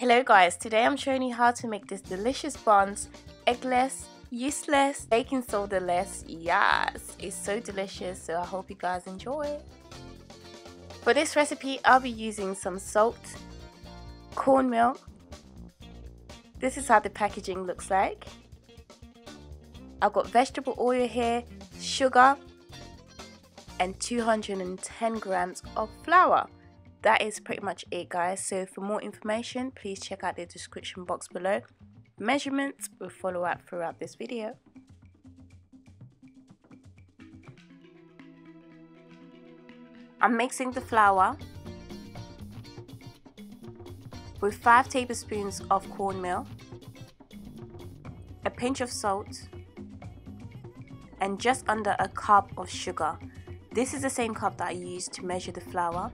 Hello guys, today I'm showing you how to make this delicious buns, eggless, yeastless, baking soda less. Yes, it's so delicious, so I hope you guys enjoy. For this recipe, I'll be using some salt, cornmeal. This is how the packaging looks like. I've got vegetable oil here, sugar, and 210 grams of flour. That is pretty much it, guys. So for more information, please check out the description box below. Measurements will follow up throughout this video. I'm mixing the flour with 5 tablespoons of cornmeal, a pinch of salt, and just under a cup of sugar. This is the same cup that I used to measure the flour.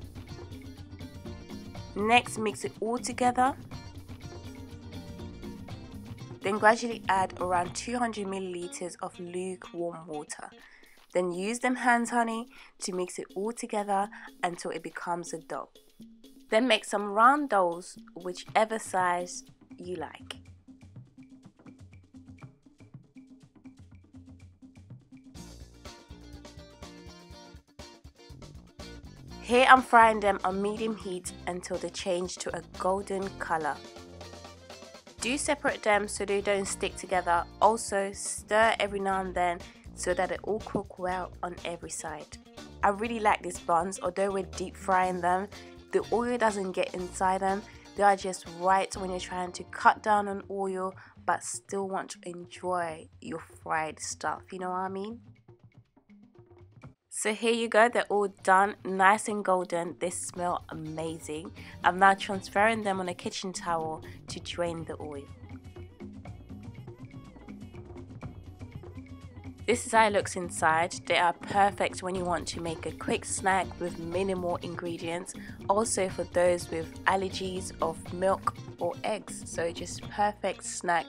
Next, mix it all together. Then gradually add around 200 milliliters of lukewarm water. Then use them hands, honey, to mix it all together until it becomes a dough. Then make some round doughs, whichever size you like. Here I'm frying them on medium heat until they change to a golden color. Do separate them so they don't stick together. Also stir every now and then so that it all cook well on every side. I really like these buns. Although we're deep frying them, the oil doesn't get inside them. They are just right when you're trying to cut down on oil but still want to enjoy your fried stuff, you know what I mean? So here you go, they're all done, nice and golden. They smell amazing. I'm now transferring them on a kitchen towel to drain the oil. This is how it looks inside. They are perfect when you want to make a quick snack with minimal ingredients. Also for those with allergies of milk or eggs. So just perfect snack.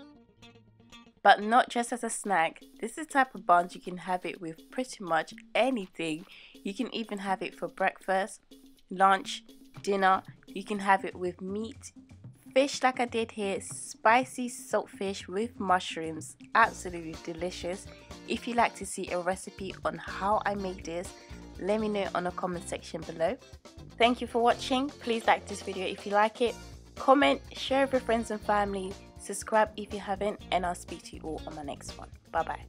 But not just as a snack. This is the type of buns you can have it with pretty much anything. You can even have it for breakfast, lunch, dinner. You can have it with meat, fish like I did here, spicy saltfish with mushrooms. Absolutely delicious. If you'd like to see a recipe on how I make this, let me know on the comment section below. Thank you for watching. Please like this video if you like it. Comment, share with your friends and family. Subscribe if you haven't, and I'll speak to you all on my next one. Bye bye.